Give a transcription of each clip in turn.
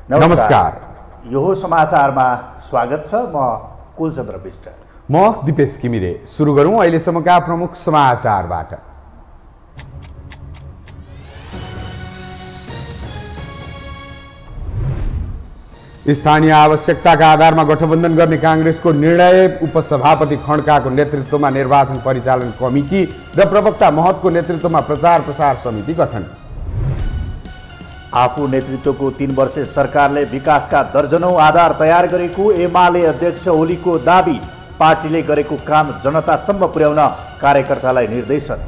नमस्कार। यो समाचारमा स्वागत छ। म कुलचन्द्र विष्ट। म दिपेश किमिरे। सुरु गरौँ अहिलेसम्मका प्रमुख समाचारबाट। स्थानीय आवश्यकताका आधारमा गठबन्धन गर्ने कांग्रेसको निर्णय। उपसभापति खड्काको नेतृत्वमा निर्वाचन परिचालन कमिटी र प्रवक्ता महतको नेतृत्वमा प्रचार प्रसार समिति गठन। आफू नेतृत्वको 3 वर्षे सरकारले विकासका दर्जनौं आधार तयार गरेको एमाले अध्यक्ष ओलीको दाबी। पार्टीले गरेको काम जनतासम्म पुर्याउन कार्यकर्तालाई निर्देशन।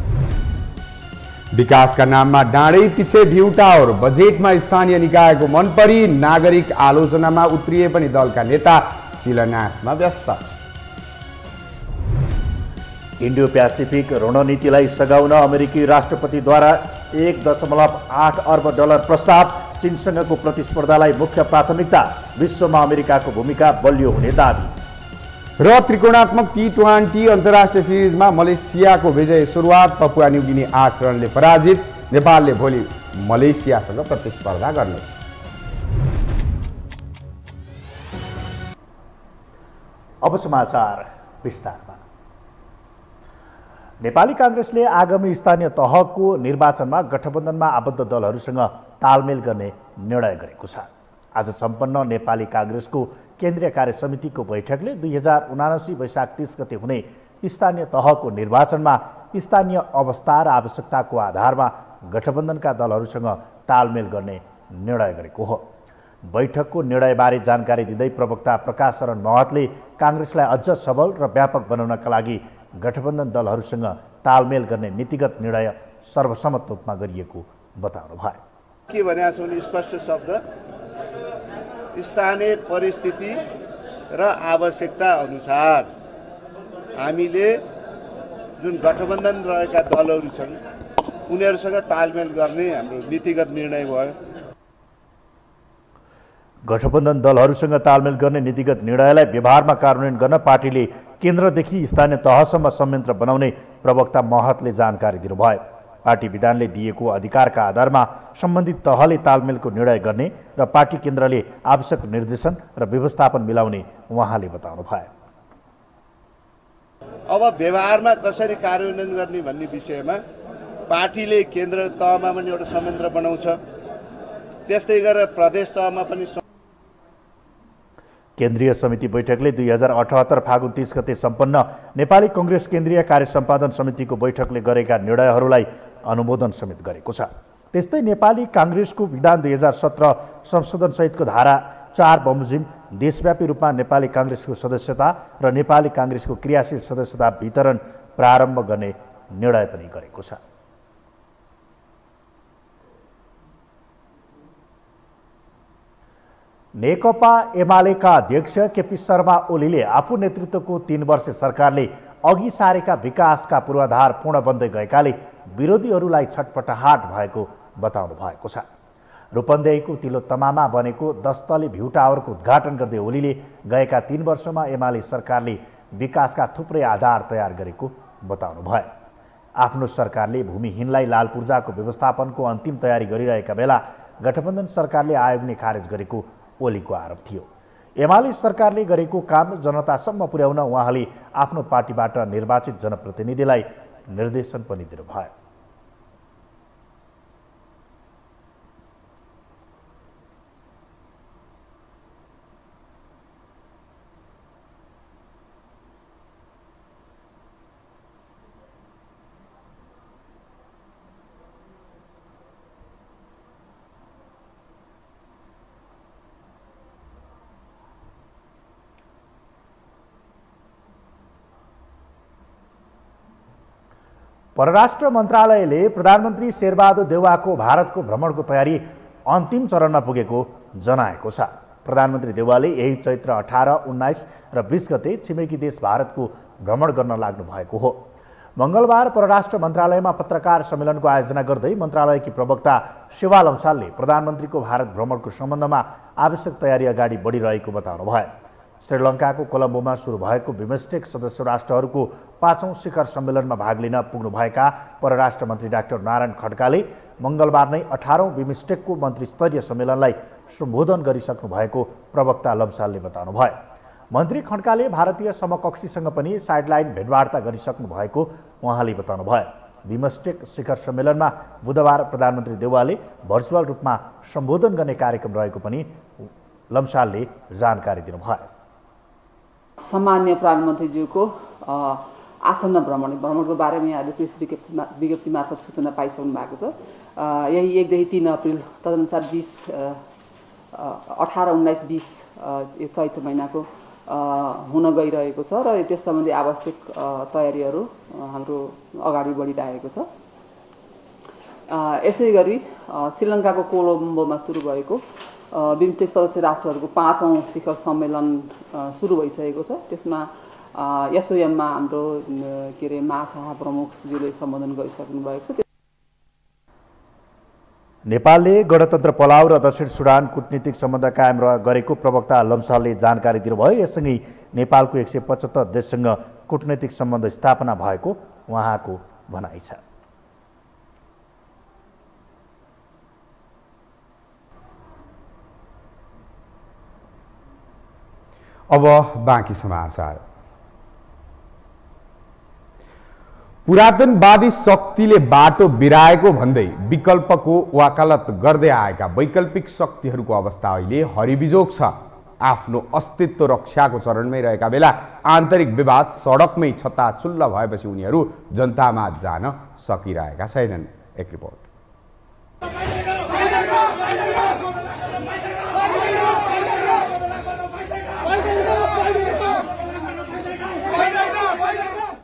विकासका नाममा डाँडै पिछे भ्यू टावर। बजेटमा स्थानीय निकायको मनपरी। नागरिक आलोचनामा उत्रिए पनि दलका नेता शिलान्यासमा व्यस्त। इन्डो प्यासिफिक रणनीतिलाई सघाउन अमेरिकी राष्ट्रपतिद्वारा $1.8 अर्ब प्रस्ताव। चीनसँगको प्रतिस्पर्धालाई मुख्य प्राथमिकता। विश्वमा अमेरिकाको भूमिका बलियो हुने दाबी। र त्रिकोणात्मक T20 अन्तर्राष्ट्रिय सिरिजमा मलेसियाको विजय सुरुवात। पपुवा न्युगिनी 8 रनले पराजित। नेपालले भोलि मलेसियासँग प्रतिस्पर्धा गर्ने। अब समाचार विस्तारमा। नेपाली कांग्रेसले आगामी स्थानीय तहको निर्वाचनमा गठबन्धनमा आबद्ध दलहरूसँग तालमेल गर्ने निर्णय गरेको छ। आज सम्पन्न नेपाली कांग्रेसको केन्द्रीय कार्य समितिको बैठकले 2079 वैशाख 30 गते हुने स्थानीय तहको निर्वाचनमा स्थानीय अवस्था र आवश्यकताको आधारमा गठबन्धनका दलहरूसँग तालमेल गर्ने निर्णय गरेको हो। बैठकको निर्णयबारे जानकारी दिँदै प्रवक्ता प्रकाश शरण महतले कांग्रेसलाई अझ सबल र व्यापक बनाउनका लागि गठबन्धन दलहरूसँग तालमेल गर्ने नीतिगत निर्णय सर्वसम्मत रूपमा गरिएको बताउनु भयो। के भनेको छ भने स्पष्ट शब्द स्थानीय परिस्थिति र आवश्यकता अनुसार हामीले जुन गठबन्धन रहेका दलहरू छन् उनीहरूसँग तालमेल गर्ने हाम्रो नीतिगत निर्णय भयो। गठबन्धन दलहरूसँग तालमेल गर्ने नीतिगत निर्णयलाई व्यवहारमा कार्यान्वयन गर्न पार्टीले केन्द्रदेखि स्थानीय तहसम्म संयन्त्र बनाउने प्रवक्ता महतले जानकारी दिनुभयो। पार्टी विधानले दिएको अधिकारका आधारमा सम्बन्धित तहले तालमेलको निर्णय गर्ने र पार्टी केन्द्रले आवश्यक निर्देशन र व्यवस्थापन मिलाउने उहाँले बताउनु भयो। अब व्यवहारमा कसरी कार्यान्वयन गर्ने भन्ने विषयमा पार्टीले केन्द्र तहमा पनि एउटा संयन्त्र बनाउँछ। त्यस्तै गरेर प्रदेश तहमा पनि केन्द्रीय समिति बैठकले 2078 फागुन 30 गते सम्पन्न नेपाली कांग्रेस केन्द्रीय कार्य सम्पादन समितिको बैठकले गरेका निर्णयहरूलाई अनुमोदन समेत गरेको छ। त्यस्तै नेपाली कांग्रेसको विधान 2017 संशोधन सहितको धारा 4 बमोजिम देशव्यापी रूपमा नेपाली कांग्रेसको सदस्यता र नेपाली कांग्रेसको क्रियाशील सदस्यता वितरण प्रारम्भ गर्ने निर्णय पनि गरेको छ। नेकपा एमालेका अध्यक्ष केपी शर्मा ओलीले आफू नेतृत्वको 3 वर्षे सरकारले अघि सारेका विकासका पूर्वाधार पूर्ण बन्दै गएकाले विरोधीहरूलाई छटपटाहट भएको बताउनु भएको छ। रूपन्देहीको तिलोत्तमामा बनेको 10 तले भ्यू टावरको उद्घाटन गर्दै ओलीले गएका 3 वर्षमा एमाले सरकारले विकासका थुप्रै आधार तयार गरेको बताउनु भयो। आफ्नो सरकारले भूमिहीनलाई लाल पूर्जाको व्यवस्थापनको अन्तिम तयारी गरिरहेका बेला गठबन्धन सरकारले आयोग नै खारेज गरेको ओलीको आरोप थियो। एमाले सरकारले गरेको काम जनतासम्म पुर्याउन उहाँले आफ्नो पार्टीबाट निर्वाचित जनप्रतिनिधिलाई निर्देशन पनि दिनुभयो। परराष्ट्र मन्त्रालयले प्रधानमन्त्री शेरबहादुर देउवाको भारतको भ्रमणको तयारी अन्तिम चरणमा पुगेको जनाएको छ। प्रधानमन्त्री देउवाले यही चैत्र 18, 19 र 20 गते छिमेकी देश भारतको भ्रमण गर्न लाग्नु भएको हो। मंगलबार परराष्ट्र मन्त्रालयमा पत्रकार सम्मेलनको आयोजना गर्दै मन्त्रालयकी प्रवक्ता शिवा लम्सालले प्रधानमन्त्रीको भारत भ्रमणको सम्बन्धमा आवश्यक तयारी अगाडि बढिरहेको बताउनु भयो। श्रीलङ्काको कोलम्बोमा सुरु भएको बिमस्टेक सदस्य राष्ट्रहरूको 5औं शिखर सम्मेलनमा भाग लिन पुग्नुभएका परराष्ट्र मन्त्री डाक्टर नारायण खड्काले मङ्गलबार नै 18औं बिमस्टेकको मन्त्रीस्तरीय सम्मेलनलाई सम्बोधन गरिसक्नु भएको प्रवक्ता लम्सालले बताउनुभयो। मन्त्री खड्काले भारतीय समकक्षीसँग पनि साइडलाइन भेटवार्ता गरिसक्नु भएको उहाँले बताउनुभयो। बिमस्टेक शिखर सम्मेलनमा बुधबार प्रधानमन्त्री देउवाले भर्चुअल रूपमा सम्बोधन गर्ने कार्यक्रम रहेको पनि लम्सालले जानकारी दिनुभयो। सम्मान्य प्रधानमन्त्रीज्यूको आसन्न भ्रमणको बारेमा यहाँले प्रेस विज्ञप्ति मार्फत सूचना पाइसक्नु भएको छ। यही 1 देखि 3 अप्रिल तदनुसार 18, 19, 20 यो चैत्र महिनाको हुन गइरहेको छ र त्यस सम्बन्धी आवश्यक तयारीहरू हाम्रो अगाडि बढिरहेको छ। यसै गरी श्रीलङ्काको कोलम्बोमा सुरु भएको बिमस्टेक सदस्य राष्ट्रहरूको 5औं शिखर सम्मेलन सुरु भइसकेको छ। त्यसमा एसओएममा हाम्रो महासभा प्रमुखज्यूले सम्बोधन गरिसक्नु भएको छ। नेपालले गणतन्त्र पलाउ र दक्षिण सुडान कूटनीतिक सम्बन्ध कायम गरेको प्रवक्ता लम्सालले जानकारी दिनुभयो। यससँगै नेपालको 175 देशसँग कूटनीतिक सम्बन्ध स्थापना भएको उहाँको भनाइ छ। अब बाँकी समाचार। पुरातनवादी शक्तिले बाटो बिराएको भन्दै विकल्पको वकालत गर्दै आएका वैकल्पिक शक्तिहरूको अवस्था अहिले हरिबिजोग छ। आफ्नो अस्तित्व रक्षाको चरणमै रहेका बेला आन्तरिक विवाद सडकमै छत्ताछुल्ल भएपछि उनीहरू जनतामा जान सकिरहेका छैनन्। एक रिपोर्ट।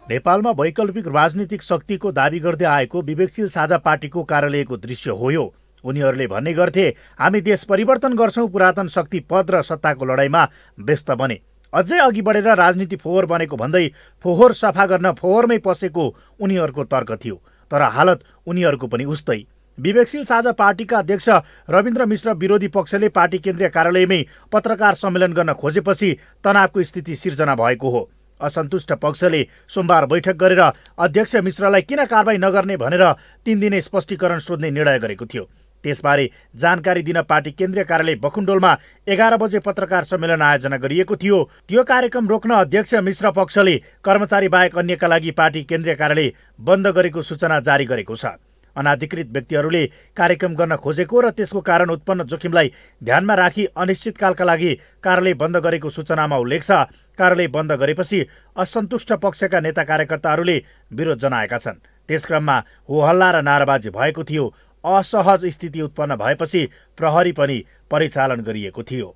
नेपालमा वैकल्पिक राजनीतिक शक्तिको दाबी गर्दै आएको विवेकशील साझा पार्टीको कार्यालयको दृश्य हो यो। उनीहरूले भन्ने गर्थे हामी देश परिवर्तन गर्छौं, पुरातन शक्ति पद र सत्ताको लडाईँमा व्यस्त बने। अझै अघि बढेर राजनीति फोहोर बनेको भन्दै फोहोर सफा गर्न फोहोरमै पसेको उनीहरूको तर्क थियो। तर हालत उनीहरूको पनि उस्तै। विवेकशील साझा पार्टीका अध्यक्ष रविन्द्र मिश्र विरोधी पक्षले पार्टी केन्द्रीय कार्यालयमै पत्रकार सम्मेलन गर्न खोजेपछि तनावको स्थिति सिर्जना भएको हो। असन्तुष्ट पक्षले सोमबार बैठक गरेर अध्यक्ष मिश्रलाई किन कारबाही नगर्ने भनेर 3 दिने स्पष्टीकरण सोध्ने निर्णय गरेको थियो। त्यसबारे जानकारी दिन पार्टी केन्द्रीय कार्यालय बखुन्डोलमा 11 बजे पत्रकार सम्मेलन आयोजना गरिएको थियो। त्यो कार्यक्रम रोक्न अध्यक्ष मिश्र पक्षले कर्मचारी बाहेक अन्यका लागि पार्टी केन्द्रीय कार्यालय बन्द गरेको सूचना जारी गरेको छ। अनाधिकृत व्यक्तिहरूले कार्यक्रम गर्न खोजेको र त्यसको कारण उत्पन्न जोखिमलाई ध्यानमा राखी अनिश्चितकालका लागि कार्यालय बन्द गरेको सूचनामा उल्लेख छ। कार्यालय बन्द गरेपछि असन्तुष्ट पक्षका नेता कार्यकर्ताहरूले विरोध जनाएका छन्। त्यसक्रममा होहल्ला र नाराबाजी भएको थियो। असहज स्थिति उत्पन्न भएपछि प्रहरी पनि परिचालन गरिएको थियो।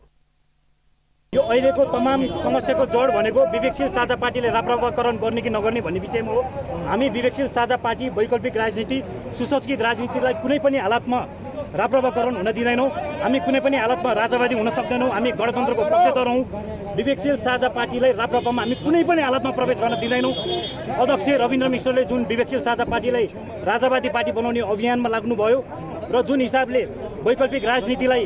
यो अहिलेको तमाम समस्याको जड भनेको विवेकशील साझा पार्टीले राप्रपाकरण गर्ने कि नगर्ने भन्ने विषयमा हो। हामी विवेकशील साझा पार्टी वैकल्पिक राजनीति सुसंस्कृत राजनीतिलाई कुनै पनि हालतमा राप्रपाकरण हुन दिँदैनौँ। हामी कुनै पनि हालतमा राजावादी हुन सक्दैनौँ। हामी गणतन्त्रको पक्षधर हौँ। विवेकशील साझा पार्टीलाई राप्रपामा हामी कुनै पनि हालतमा प्रवेश गर्न दिँदैनौँ। अध्यक्ष रविन्द्र मिश्रले जुन विवेकशील साझा पार्टीलाई राजावादी पार्टी बनाउने अभियानमा लाग्नुभयो र जुन हिसाबले वैकल्पिक राजनीतिलाई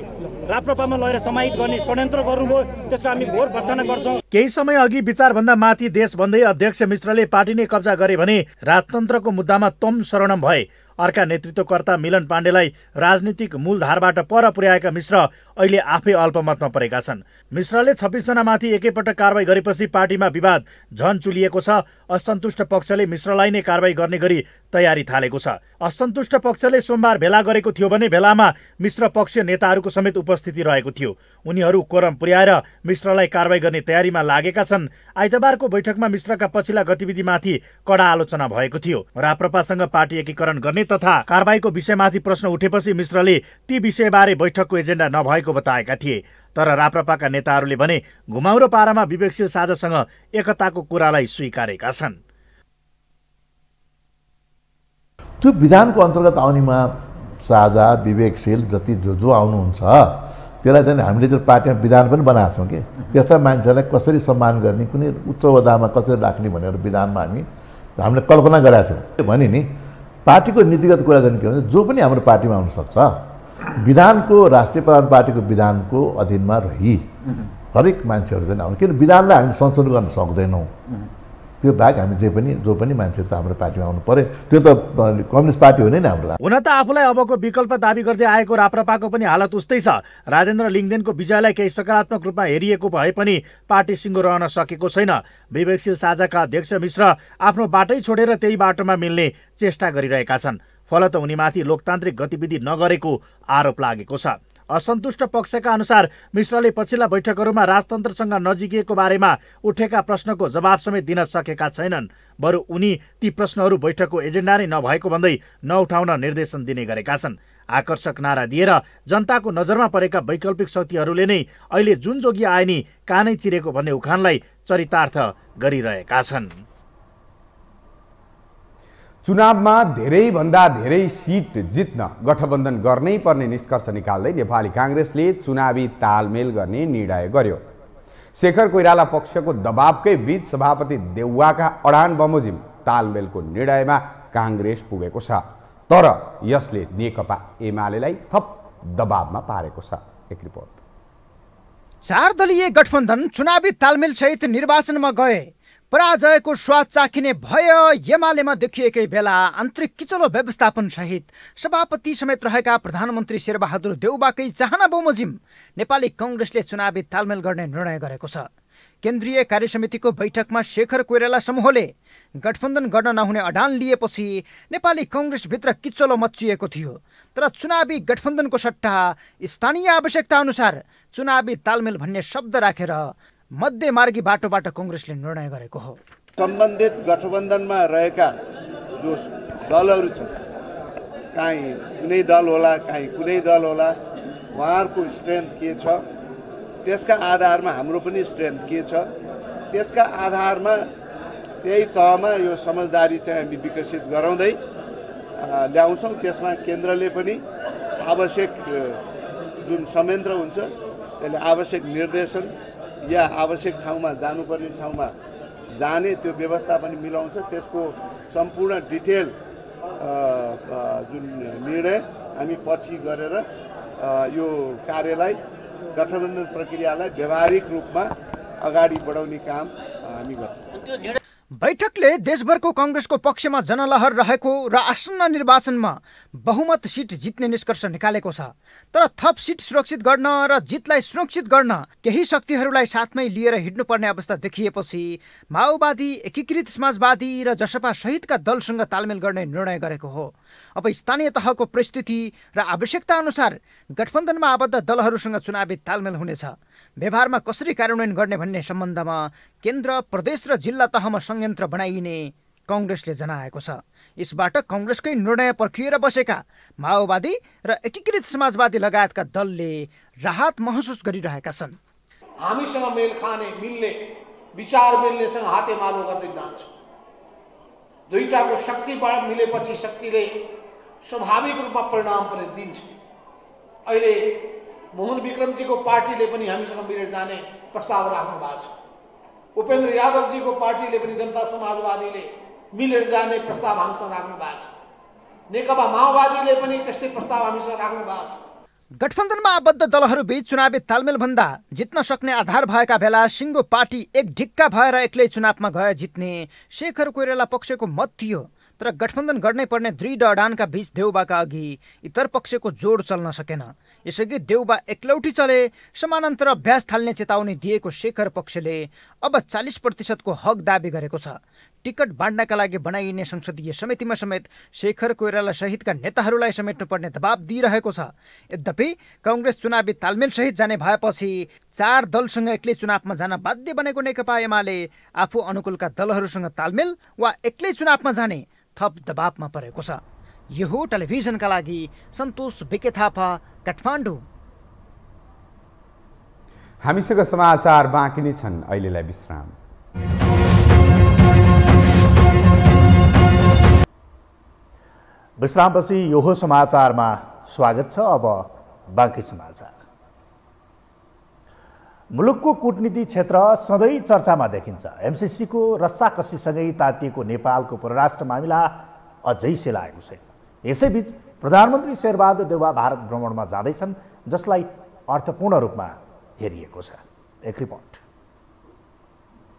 राप्रपामा लगेर समाहित गर्ने षड्यन्त्र गर्नुभयो, त्यसको हामी घोर भर्त्सना गर्छौँ। केही समय अघि विचारभन्दा माथि देश भन्दै अध्यक्ष मिश्रले पार्टी नै कब्जा गरे भने राजतन्त्रको मुद्दामा तम शरणम भए। अर्का नेतृत्वकर्ता मिलन पाण्डेलाई राजनीतिक मूलधारबाट पर पुर्याएका मिश्र अहिले आफै अल्पमतमा परेका छन्। मिश्रले 26 जनामाथि एकैपटक कारबाही गरेपछि पार्टीमा विवाद झन चुलिएको छ। असन्तुष्ट पक्षले मिश्रलाई नै कारबाही गर्ने गरी तयारी थालेको छ। असन्तुष्ट पक्षले सोमबार भेला गरेको थियो भने भेलामा मिश्र पक्षीय नेताहरूको समेत उपस्थिति रहेको थियो। उनीहरू कोरम पुर्याएर मिश्रलाई कारबाही गर्ने तयारीमा लागेका छन्। आइतबारको बैठकमा मिश्रका पछिल्ला गतिविधिमाथि कडा आलोचना भएको थियो। राप्रपासँग पार्टी एकीकरण गर्ने तथा कारबाहीको विषयमाथि प्रश्न उठेपछि मिश्रले ती विषयबारे बैठकको एजेन्डा नभएको बताएका थिए। तर राप्रपाका नेताहरूले भने घुमाउरो पारामा विवेकशील साझासँग एकताको कुरालाई स्वीकारेका छन्। त्यो विधानको अन्तर्गत आउनेमा साझा विवेकशील जति जो आउनुहुन्छ त्यसलाई चाहिँ हामीले त्यो पार्टीमा विधान पनि बनाएको छौँ कि त्यस्ता मान्छेलाई कसरी सम्मान गर्ने, कुनै उच्च ओहदामा कसरी राख्ने भनेर विधानमा हामीले कल्पना गरेका छौँ भने नि पार्टीको नीतिगत कुरा चाहिँ के भन्छ, जो पनि हाम्रो पार्टीमा आउन सक्छ। विधानको राष्ट्रिय प्रधान पार्टीको विधानको अधीनमा रही हरेक मान्छेहरू चाहिँ आउनु, किन विधानलाई हामी संशोधन गर्न सक्दैनौँ। त्यो बाहेक हामी जो पनि मान्छे त हाम्रो पार्टीमा आउनु पर्यो। त्यो त कम्युनिस्ट पार्टी हो नि हाम्रो। हुन त आफूलाई अबको विकल्प दाबी गर्दै आएको राप्रपाको पनि हालत उस्तै छ। राजेन्द्र लिङ्गदेनको विजयलाई केही सकारात्मक रूपमा हेरिएको भए पनि पार्टी सिङ्गो रहन सकेको छैन। विवेकशील साझाका अध्यक्ष मिश्र आफ्नो बाटै छोडेर त्यही बाटोमा मिल्ने चेष्टा गरिरहेका छन्। फलत उनीमाथि लोकतान्त्रिक गतिविधि नगरेको आरोप लागेको छ। असन्तुष्ट पक्षका अनुसार मिश्रले पछिल्ला बैठकहरूमा राजतन्त्रसँग नजिकिएको बारेमा उठेका प्रश्नको जवाब समेत दिन सकेका छैनन्। बरु उनी ती प्रश्नहरू बैठकको एजेन्डा नै नभएको भन्दै नउठाउन निर्देशन दिने गरेका छन्। आकर्षक नारा दिएर जनताको नजरमा परेका वैकल्पिक शक्तिहरूले नै अहिले जुन जोगी आए नि कानै चिरेको भन्ने उखानलाई चरितार्थ गरिरहेका छन्। चुनावमा धेरैभन्दा धेरै सिट जित्न गठबन्धन गर्नै पर्ने निष्कर्ष निकाल्दै नेपाली काङ्ग्रेसले चुनावी तालमेल गर्ने निर्णय गर्यो। शेखर कोइराला पक्षको दबावकै बीच सभापति देउवाका अडान बमोजिम तालमेलको निर्णयमा काङ्ग्रेस पुगेको छ। तर यसले नेकपा एमालेलाई थप दबावमा पारेको छ। एक रिपोर्ट। 4 दलीय गठबन्धन चुनावी तालमेल सहित निर्वाचनमा गए। पराजयको स्वाद चाखिने भय एमालेमा देखिएकै बेला आन्तरिक किचलो व्यवस्थापन सहित सभापति समेत रहेका प्रधानमन्त्री शेरबहादुर देउबाकै चाहना बमोजिम नेपाली काङ्ग्रेसले चुनावी तालमेल गर्ने निर्णय गरेको छ। केन्द्रीय कार्यसमितिको बैठकमा शेखर कोइराला समूहले गठबन्धन गर्न नहुने अडान लिएपछि नेपाली काङ्ग्रेसभित्र किचलो मच्चिएको थियो। तर चुनावी गठबन्धनको सट्टा स्थानीय आवश्यकता अनुसार चुनावी तालमेल भन्ने शब्द राखेर मध्यमार्गी बाटोबाट काङ्ग्रेसले निर्णय गरेको हो। सम्बन्धित गठबन्धनमा रहेका जो दलहरू छन्, काहीँ कुनै दल होला काहीँ कुनै दल होला, उहाँहरूको स्ट्रेन्थ के छ त्यसका आधारमा हाम्रो पनि स्ट्रेन्थ के छ त्यसका आधारमा त्यही तहमा यो समझदारी चाहिँ हामी विकसित गराउँदै ल्याउँछौँ। त्यसमा केन्द्रले पनि आवश्यक जुन संयन्त्र हुन्छ त्यसले आवश्यक निर्देशन या आवश्यक ठाउँमा जानुपर्ने ठाउँमा जाने त्यो व्यवस्था पनि मिलाउँछ। त्यसको सम्पूर्ण डिटेल जुन निर्णय हामी पछि गरेर यो कार्यलाई गठबन्धन प्रक्रियालाई व्यावहारिक रूपमा अगाडि बढाउने काम हामी गर्छौँ। बैठकले देशभरको काङ्ग्रेसको पक्षमा जनलहर रहेको र आसन्न निर्वाचनमा बहुमत सिट जित्ने निष्कर्ष निकालेको छ। तर थप सिट सुरक्षित गर्न र जितलाई सुरक्षित गर्न केही शक्तिहरूलाई साथमै लिएर हिँड्नुपर्ने अवस्था देखिएपछि माओवादी, एकीकृत समाजवादी र जसपा सहितका दलसँग तालमेल गर्ने निर्णय गरेको हो। अब स्थानीय तहको परिस्थिति र आवश्यकता अनुसार गठबन्धनमा आबद्ध दलहरूसँग चुनावी तालमेल हुनेछ। व्यवहारमा कसरी कार्यान्वयन गर्ने भन्ने सम्बन्धमा केन्द्र, प्रदेश र जिल्ला तहमा संयन्त्र बनाइने काङ्ग्रेसले जनाएको छ। यसबाट काङ्ग्रेसकै निर्णय पर्खिएर बसेका माओवादी र एकीकृत समाजवादी लगायतका दलले राहत महसुस गरिरहेका छन्। हामीसँग मेल खाने, मिल्ने, विचार मिल्नेसँग हातेमालो गर्दै जान्छौँ। दुईटाको शक्तिबाट मिलेपछि शक्तिले स्वाभाविक रूपमा परिणाम पनि दिन्छ। अहिले मोहन विक्रमजीको पार्टीले पनि हामीसँग मिलेर जाने प्रस्ताव राख्नु भएको छ। उपेन्द्र यादवजीको पार्टीले पनि जनता समाजवादीले मिलेर जाने प्रस्ताव हामीसँग राख्नु भएको छ। नेकपा माओवादीले पनि त्यस्तै प्रस्ताव हामीसँग राख्नु भएको छ। गठबन्धनमा आबद्ध दलहरूबीच चुनावी तालमेल भन्दा जित्न सक्ने आधार भएका बेला सिङ्गो पार्टी एक ढिक्का भएर एक्लै चुनावमा गए जित्ने शेखर कोइराला पक्षको मत थियो। तर गठबन्धन गर्नै पर्ने दृढ अडानका बीच देउबाका अघि इतर पक्षको जोड चल्न सकेन। यसअघि देउबा एकलौटी चले समानान्तर अभ्यास थाल्ने चेतावनी दिएको शेखर पक्षले अब 40% हक दाबी गरेको छ। टिकट बाँड्नका लागि बनाइने संसदीय समितिमा समेत शेखर कोइराला सहितका नेताहरूलाई समेट्नुपर्ने दबाब दिइरहेको छ। यद्यपि काङ्ग्रेस चुनावी तालमेल सहित जाने भएपछि 4 दलसँग एक्लै चुनावमा जान बाध्य बनेको नेकपा एमाले आफू अनुकूलका दलहरूसँग तालमेल वा एक्लै चुनावमा जाने थप दबावमा परेको छ। यो हो टेलिभिजनका लागि सन्तोष बिके थापा, काठमाडौँ। हामीसँग समाचार बाँकी नै छन्, अहिलेलाई विश्राम। विश्रामपछि यो हो समाचारमा स्वागत छ। अब बाँकी समाचार। मुलुकको कूटनीति क्षेत्र सधैँ चर्चामा देखिन्छ। एमसीसीको रस्साकसीसँगै तातिएको नेपालको परराष्ट्र मामिला अझै सेलाएको छैन। यसैबीच प्रधानमन्त्री शेरबहादुर देउवा भारत भ्रमणमा जाँदैछन्, जसलाई अर्थपूर्ण रूपमा हेरिएको छ। एक रिपोर्ट।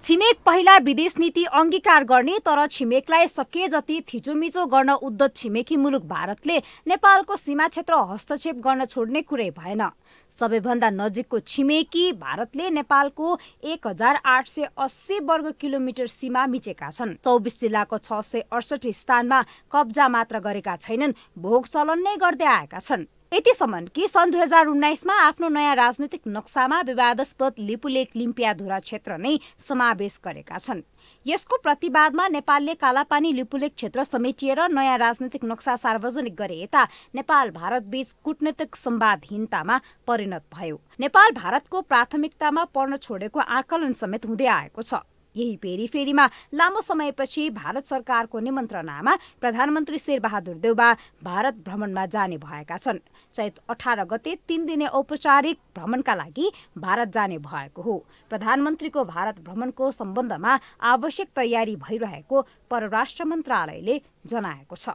छिमेक पहिला विदेश नीति अंगीकार गर्ने तर छिमेकलाई सके जति थिचोमिचो गर्न उद्धत छिमेकी मुलुक भारतले नेपालको सीमा क्षेत्र हस्तक्षेप गर्न छोड्ने कुरै भएन। सबैभन्दा नजिकको छिमेकी भारतले नेपालको 1880 वर्ग किलोमिटर सीमा मिचेका छन्। 24 जिल्लाको 668 स्थानमा कब्जा मात्र गरेका छैनन्, भोग चलन नै गर्दै आएका छन्। यतिसम्म कि सन् 2019मा आफ्नो नयाँ राजनीतिक नक्सामा विवादास्पद लिपुलेक लिम्पियाधुरा क्षेत्र नै समावेश गरेका छन्। यसको प्रतिवादमा नेपालले कालापानी लिपुलेक क्षेत्र समेटिएर नयाँ राजनीतिक नक्सा सार्वजनिक गरे यता नेपाल भारत बीच कूटनीतिक संवादहीनतामा परिणत भयो। नेपाल भारतको प्राथमिकतामा पर्न छोडेको आकलन समेत हुँदै आएको छ। यही पेरिफेरीमा लामो समयपछि भारत सरकारको निमन्त्रणामा प्रधानमन्त्री शेरबहादुर देउबा भारत भ्रमणमा जाने भएका छन्। चैत 18 गते 3 दिने औपचारिक भ्रमणका लागि भारत जाने भएको हो। प्रधानमन्त्रीको भारत भ्रमणको सम्बन्धमा आवश्यक तयारी भइरहेको परराष्ट्र मन्त्रालयले जनाएको छ।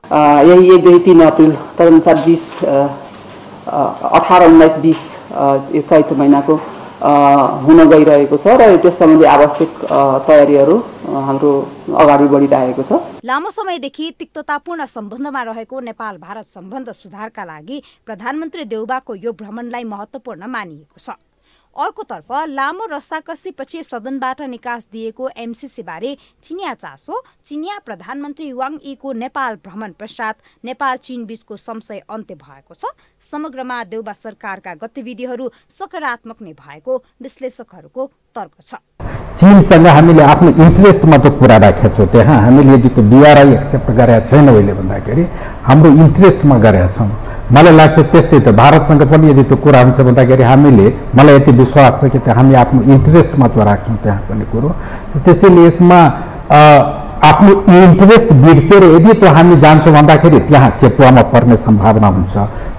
यही 1, 2, 3 अप्रिल तदनुसार 18, 19, 20 यो चैत महिनाको हुन गइरहेको छ र त्यस सम्बन्धी आवश्यक तयारीहरू हाम्रो अगाडि बढिरहेको छ। लामो समयदेखि तिक्ततापूर्ण सम्बन्धमा रहेको नेपाल भारत सम्बन्ध सुधारका लागि प्रधानमन्त्री देउबाको यो भ्रमणलाई महत्त्वपूर्ण मानिएको छ। अर्कोतर्फ लामो रस्साकसीपछि सदनबाट निकास दिएको एमसीसी बारे चिनिया चासो, चिनिया प्रधानमन्त्री वाङ यीको नेपाल भ्रमण पश्चात नेपाल चीन बीचको संशय अन्त्य भएको छ। समग्रमा देउबा सरकारका गतिविधिहरू सकारात्मक नै भएको विश्लेषकहरूको तर्क छ। चीनसँग हामीले आफ्नो इन्ट्रेस्टमा त कुरा राखेका छौँ, त्यहाँ हामीले यदि त्यो बिआरआई एक्सेप्ट गरेका छैन अहिले भन्दाखेरि हाम्रो इन्ट्रेस्टमा गरेका छौँ। मलाई लाग्छ त्यस्तै त भारतसँग पनि यदि त्यो कुरा हुन्छ भन्दाखेरि हामीले, मलाई यति विश्वास छ कि हामी आफ्नो इन्ट्रेस्टमा त्यो राख्छौँ त्यहाँ पनि कुरो। त्यसैले यसमा आफ्नो इन्ट्रेस्ट बिर्सेर यदि त्यो हामी जान्छौँ भन्दाखेरि त्यहाँ चेपुवामा पर्ने सम्भावना हुन्छ।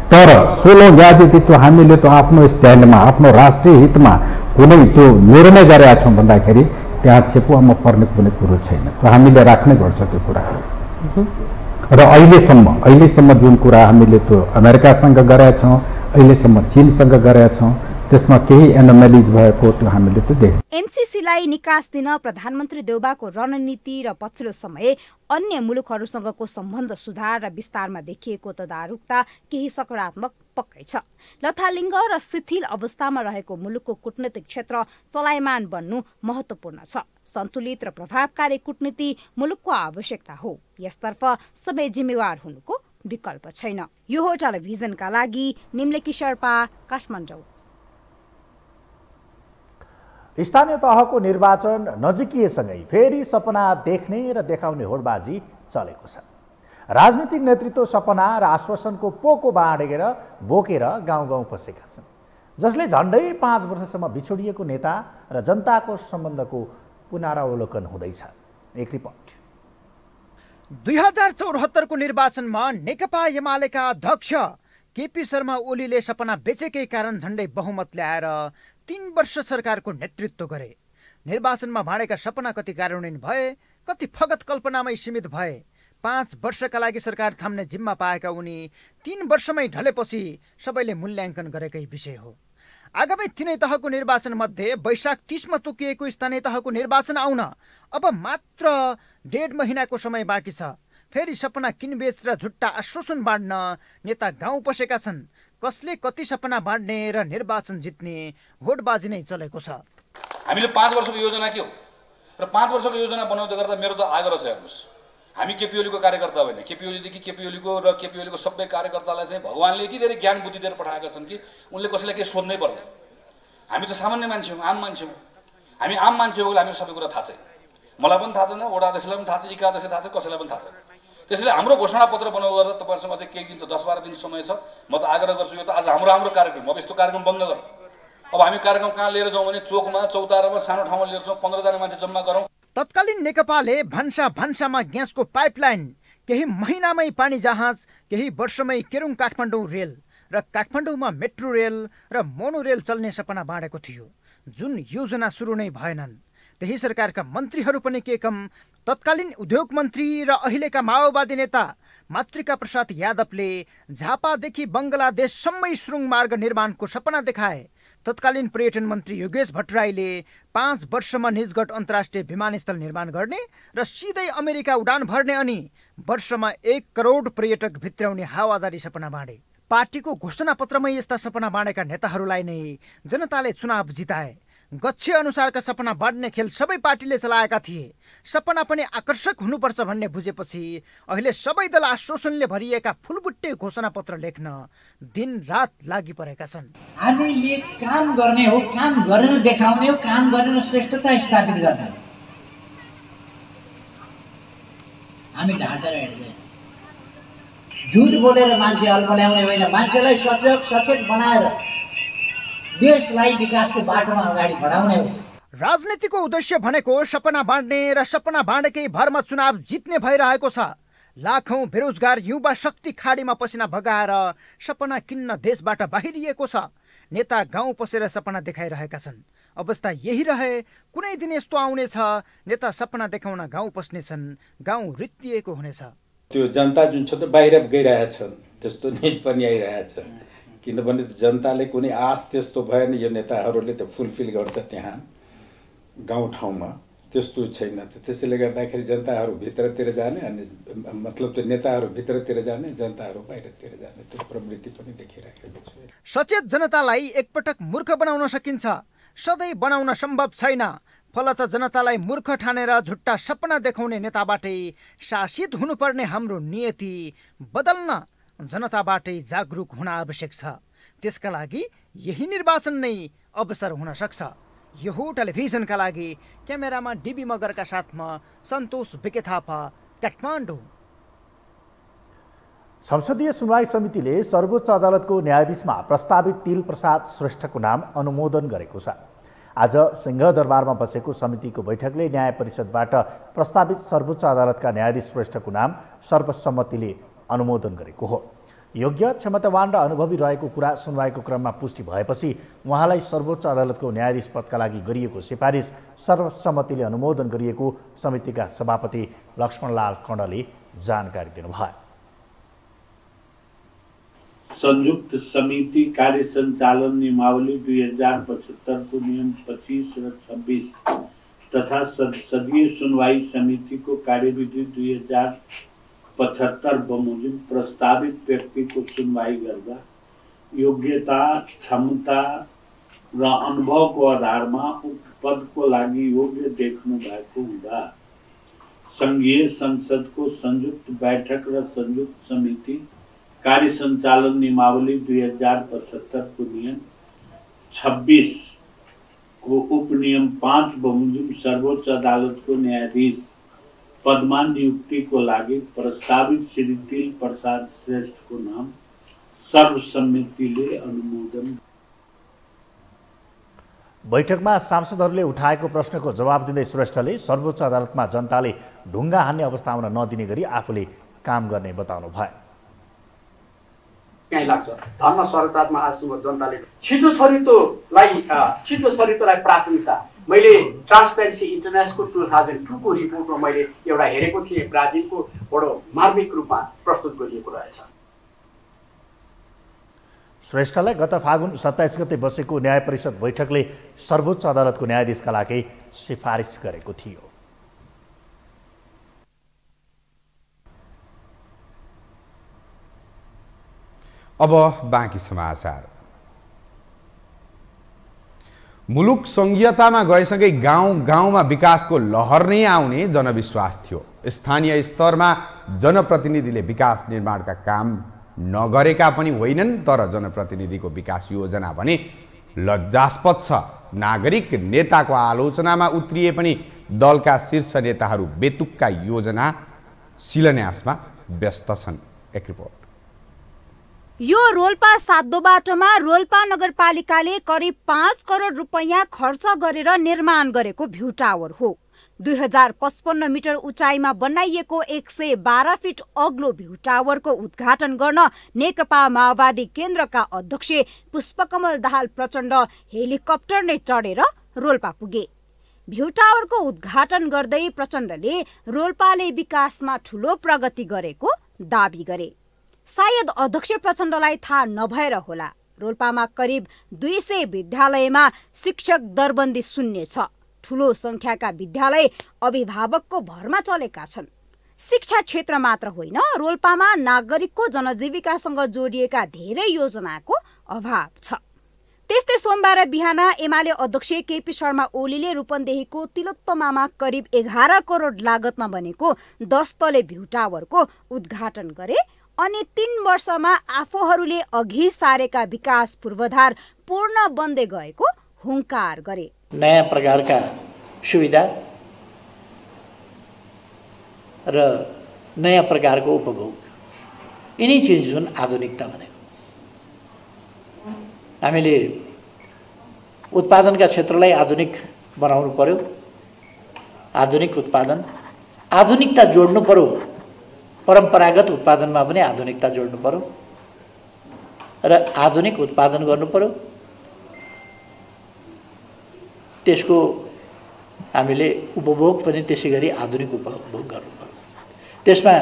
तर 16 ग्याज यदि त्यो हामीले त्यो आफ्नो स्ट्यान्डमा आफ्नो राष्ट्रिय हितमा कुनै त्यो निर्णय गरेका छौँ भन्दाखेरि त्यहाँ चेपुवामा पर्ने कुनै कुरो छैन। त्यो हामीले राख्नै पर्छ त्यो कुरा। र अहिलेसम्म जुन कुरा हामीले त्यो अमेरिकासँग गरेका छौँ, अहिलेसम्म चीनसँग गरेका छौँ, त्यसमा केही एनोमलिज भएको त्यो हामीले त्यो देख्यौँ। एमसीसीलाई निकास दिन प्रधानमन्त्री देउबाको रणनीति र पछिल्लो समय अन्य मुलुकहरूसँगको सम्बन्ध सुधार र विस्तारमा देखिएको तदारुकता केही सकारात्मक पक्कै छ। लथालिङ्ग र शिथिल अवस्थामा रहेको मुलुकको कूटनीतिक क्षेत्र चलायमान बन्नु महत्त्वपूर्ण छ। सन्तुलित र प्रभावकारी कूटनीति मुलुकको आवश्यकता हो। यसतर्फ सबै जिम्मेवार हुनुको विकल्प छैन। यो हो टेलिभिजनका लागि निम्लेकी शेर्पा, काठमाडौँ। स्थानीय तहको निर्वाचन नजिकिएसँगै फेरि सपना देख्ने र देखाउने होडबाजी चलेको छ। राजनीतिक नेतृत्व सपना र आश्वासनको पोको बाँडेर बोकेर गाउँ गाउँ पसेका छन्, जसले झन्डै 5 वर्षसम्म बिछोडिएको नेता र जनताको सम्बन्धको पुनरावलोकन हुँदैछ। एक रिपोर्ट। 2074 को निर्वाचनमा नेकपा एमालेका अध्यक्ष केपी शर्मा ओलीले सपना बेचेकै कारण झन्डै बहुमत ल्याएर 3 वर्ष सरकारको नेतृत्व गरे। निर्वाचनमा भाँडेका सपना कति कार्यान्वयन भए, कति फगत कल्पनामै सीमित भए। 5 वर्षका लागि सरकार थाम्ने जिम्मा पाएका उनी 3 वर्षमै ढलेपछि सबैले मूल्याङ्कन गरेकै विषय हो। आगामी 3 तहको निर्वाचन मध्ये वैशाख 30 मा तोकिएको स्थानीय तहको निर्वाचन आउन अब मात्र 1.5 महिनाको समय बाँकी छ। फेरि सपना किनबेच र झुट्टा आश्वासन बाँड्न नेता गाउँ पसेका छन्। कसले कति सपना बाँड्ने र निर्वाचन जित्ने होडबाजी नै चलेको छ। हामीले 5 वर्षको योजना के हो र 5 वर्षको योजना बनाउँदै गर्दा मेरो त आग्रह छ, हेर्नुहोस्, हामी केपी ओलीको कार्यकर्ता होइन, केपी ओलीदेखि केपी ओलीको र केपी ओलीको सबै कार्यकर्तालाई चाहिँ भगवानले यति धेरै ज्ञान बुद्धि दिएर पठाएका छन् कि उनले कसैलाई केही सोध्नै पर्दैन। हामी त सामान्य मान्छे हौँ, आम मान्छे हौँ। हामी आम मान्छे हो, हामीलाई सबै कुरा थाहा छैन। मलाई पनि थाहा छैन, वडा अध्यक्षलाई पनि थाहा छ, इका अध्यक्षलाई थाहा छ, कसैलाई पनि थाहा छैन। त्यसैले हाम्रो घोषणापत्र बनाउनु गर्दा तपाईँहरूसँग चाहिँ केही दिन 10-12 दिन समय छ। म त आग्रह गर्छु, यो त आज हाम्रो कार्यक्रम, अब यस्तो कार्यक्रम बन्द गरौँ। अब हामी कार्यक्रम कहाँ लिएर जाउँ भने चोकमा, चौतारामा, सानो ठाउँमा लिएर जाउँ, 15 जना मान्छे जम्मा गरौँ। तत्कालीन नेकपाले भान्सामा ग्यासको पाइपलाइन, केही महिनामै पानी जहाज, केही वर्षमै केरुङ काठमाडौँ रेल र काठमाडौँमा मेट्रो रेल र मोनोरेल चल्ने सपना बाँडेको थियो, जुन योजना सुरु नै भएनन्। त्यही सरकारका मन्त्रीहरू पनि के कम। तत्कालीन उद्योग मन्त्री र अहिलेका माओवादी नेता मातृका प्रसाद यादवले झापादेखि बङ्गलादेशसम्मै सुरुङ मार्ग निर्माणको सपना देखाए, तत्कालीन पर्यटन मन्त्री योगेश भट्टराईले 5 वर्षमा निजगढ अन्तर्राष्ट्रिय विमानस्थल निर्माण गर्ने र सिधै अमेरिका उडान भर्ने अनि वर्षमा 1 करोड पर्यटक भित्राउने हावादारी सपना बाँडे। पार्टीको घोषणापत्रमै यस्ता सपना बाँडेका नेताहरूलाई नै जनताले चुनाव जिताए। गच्छे अनुसारका सपना बाँड्ने खेल सबै पार्टीले चलाएका थिए। सपना पनि आकर्षक हुनुपर्छ भन्ने बुझेपछि अहिले सबै दल आश्वासनले भरिएका फुलबुट्टे घोषणापत्र लेख्न दिनरात लागि परेका छन्। हामीले काम गर्ने हो, काम गरेर देखाउने हो, काम गरेर श्रेष्ठता स्थापित गर्ने हो। हामी ढाँटेर हिँड्दैन, झुट बोलेर मान्छे अल्मल्याउने होइन, मान्छेलाई सचेत बनाएर देशलाई विकासको बाटोमा अगाडि बढाउने हो। राजनीतिको उद्देश्य भनेको सपना बाँड्ने र सपना बाँडेकै भरमा चुनाव जित्ने भइरहेको छ। लाखौं बेरोजगार युवा शक्ति खाडीमा पसिना बगाएर सपना किन्न देशबाट बाहिरिएको छ। नेता गाउँ पसेर सपना देखाइरहेका छन्। अवस्था यही रहे कुनै दिन यस्तो आउनेछ, नेता सपना देखाउन गाउँ पस्नेछन्, गाउँ रित्तिएको हुनेछ। त्यो जनता जुन छ त बाहिर गइरहेछन्, त्यस्तो न्युज पनि आइरहेछ। किनभने जनताले कुनै आश त्यस्तो भएन यो नेताहरूले त फुलफिल गर्छ त्यहाँ गाउँठाउँमा, त्यस्तो छैन। त्यसैले गर्दाखेरि जनताहरू भित्रतिर जाने अनि मतलब त्यो नेताहरू भित्रतिर जाने, जनताहरू बाहिरतिर जाने, त्यो प्रवृत्ति पनि देखिरहेको छ। सचेत जनतालाई एकपटक मूर्ख बनाउन सकिन्छ, सधैँ बनाउन सम्भव छैन। फलत जनतालाई मूर्ख ठानेर झुट्टा सपना देखाउने नेताबाटै शासित हुनुपर्ने हाम्रो नियति बदल्न जनताबाटै जागरुक हुन आवश्यक छ। त्यसका लागि यही निर्वाचन नै अवसर हुन सक्छ। यो हो टेलिभिजनका लागि क्यामेरामा डिबी मगरका साथमा सन्तोष बिके थापा, काठमाडौँ। संसदीय सुनवाई समितिले सर्वोच्च अदालतको न्यायाधीशमा प्रस्तावित तिल प्रसाद श्रेष्ठको नाम अनुमोदन गरेको छ। आज सिंहदरबारमा बसेको समितिको बैठकले न्याय परिषदबाट प्रस्तावित सर्वोच्च अदालतका न्यायाधीश श्रेष्ठको नाम सर्वसम्मतिले अनुमोदन गरेको हो। योग्य, क्षमतावान र अनुभवी रहेको कुरा सुनवाईको क्रममा पुष्टि भएपछि उहाँलाई सर्वोच्च अदालतको न्यायाधीश पदका लागि गरिएको सिफारिस सर्वसम्मतिले अनुमोदन गरिएको समितिका सभापति लक्ष्मणलाल कण्डले जानकारी दिनुभयो। संयुक्त समिति कार्य संचालन नियमावली 2075 को नियम 25 र 26 तथा संसदीय सुनवाई समिति को कार्यविधि 2075 बमोजिम प्रस्तावित व्यक्ति को सुनवाई गर्दा योग्यता, क्षमता र अनुभवको आधारमा उक्त पदको लागि योग्य देख्नु भएको हुँदा संघीय संसदको संयुक्त बैठक र संयुक्त समिति कार्य संचालन नियमावली 2075 को नियम 26 को उपनियम 5 बमोजिम सर्वोच्च अदालत को न्यायाधीश पदमा नियुक्ति को लागि प्रस्तावित श्री तिल प्रसाद श्रेष्ठ को नाम सर्वसम्मतिले अनुमोदन। बैठकमा सांसदहरूले उठाएको प्रश्नको जवाब दिँदै श्रेष्ठले सर्वोच्च अदालतमा जनताले ढुङ्गा हान्ने अवस्था आउन नदिने गरी आफूले काम गर्ने बताउनु भयो। कहीँ लाग्छ धर्म स्वरतामा आजसम्म जनताले छिटो छरितोलाई प्राथमिकता। मैले ट्रान्सपेरेन्सी इन्टरनेसनलको 2002 को रिपोर्टमा मैले एउटा हेरेको थिएँ, ब्राजिलको बडो मार्मिक रूपमा प्रस्तुत गरिएको रहेछ। श्रेष्ठलाई गत फागुन 27 गते बसेको न्याय परिषद बैठकले सर्वोच्च अदालतको न्यायाधीशका लागि सिफारिस गरेको थियो। अब बाँकी समाचार। मुलुक संघीयतामा गएसँगै गाउँ गाउँमा विकासको लहर नै आउने जनविश्वास थियो। स्थानीय स्तरमा जनप्रतिनिधिले विकास निर्माणका काम नगरेका पनि होइनन्, तर जनप्रतिनिधिको विकास योजना भने लज्जास्पद छ। नागरिक नेताको आलोचनामा उत्रिए पनि दलका शीर्ष नेताहरू बेतुक्का योजना शिलान्यासमा व्यस्त छन्। एक रिपोर्ट। यो रोल्पा सातो बाटोमा रोल्पा नगरपालिकाले करिब 5 करोड रुपैयाँ खर्च गरेर निर्माण गरेको भ्यू टावर हो। 2055 मिटर उचाइमा बनाइएको 112 फिट अग्लो भ्यू टावरको उद्घाटन गर्न नेकपा माओवादी केन्द्रका अध्यक्ष पुष्पकमल दाहाल प्रचण्ड हेलिकप्टर नै चढेर रोल्पा पुगे। भ्यू टावरको उद्घाटन गर्दै प्रचण्डले रोल्पाले विकासमा ठूलो प्रगति गरेको दाबी गरे। सायद अध्यक्ष प्रचण्डलाई थाहा नभएर होला, रोल्पामा करिब 200 विद्यालयमा शिक्षक दरबन्दी शून्य छ। ठूलो संख्याका विद्यालय अभिभावकको भरमा चलेका छन्। शिक्षा क्षेत्र मात्र होइन, रोल्पामा नागरिकको जनजीविकासँग जोडिएका धेरै योजनाको अभाव छ। त्यस्तै सोमबार बिहान एमाले अध्यक्ष केपी शर्मा ओलीले रूपन्देहीको तिलोत्तमामा करिब 11 करोड लागतमा बनेको 10 तले भ्यू टावरको उद्घाटन गरे अनि 3 वर्षमा आफूहरूले अघि सारेका विकास पूर्वाधार पूर्ण बन्दै गएको हुङ्कार गरे। नयाँ प्रकारका सुविधा र नयाँ प्रकारको उपभोग, यिनै चिज जुन आधुनिकता भनेको। हामीले उत्पादनका क्षेत्रलाई आधुनिक बनाउनु पर्यो। आधुनिक उत्पादन, आधुनिकता जोड्नु पर्यो। परम्परागत उत्पादनमा पनि आधुनिकता जोड्नु पर्यो र आधुनिक उत्पादन गर्नु पर्यो। त्यसको हामीले उपभोग पनि त्यसै गरी आधुनिक उपभोग गर्नु पर्यो। त्यसमा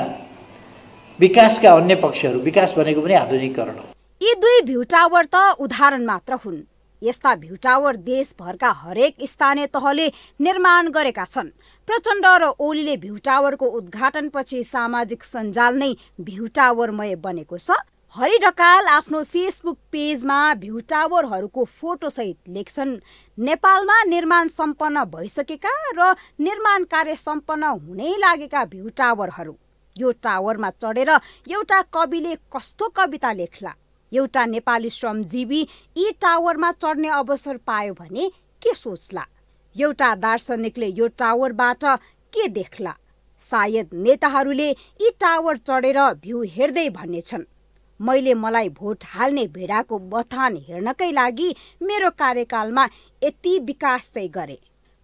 विकासका अन्य पक्षहरू, विकास भनेको पनि आधुनिकीकरण हो। यी दुई भ्यू टावर त उदाहरण मात्र हुन्। यस्ता भ्यू टावर देशभरका हरेक स्थानीय तहले निर्माण गरेका छन्। प्रचण्ड र ओलीले भ्यू टावरको उद्घाटनपछि सामाजिक सञ्जाल नै भ्यू टावरमय बनेको छ। हरि ढकाल आफ्नो फेसबुक पेजमा भ्यू टावरहरूको फोटोसहित लेख्छन्, नेपालमा निर्माण सम्पन्न भइसकेका र निर्माण कार्य सम्पन्न हुनै लागेका भ्यू टावरहरू। यो टावरमा चढेर एउटा कविले कस्तो कविता लेख्ला, एउटा नेपाली श्रमजीवी यी टावरमा चढ्ने अवसर पायो भने के सोच्ला, एउटा दार्शनिकले यो टावरबाट के देख्ला। सायद नेताहरूले यी टावर चढेर भ्यू हेर्दै भन्नेछन्, मैले मलाई भोट हाल्ने भेडाको बथान हेर्नकै लागि मेरो कार्यकालमा यति विकास चाहिँ गरे।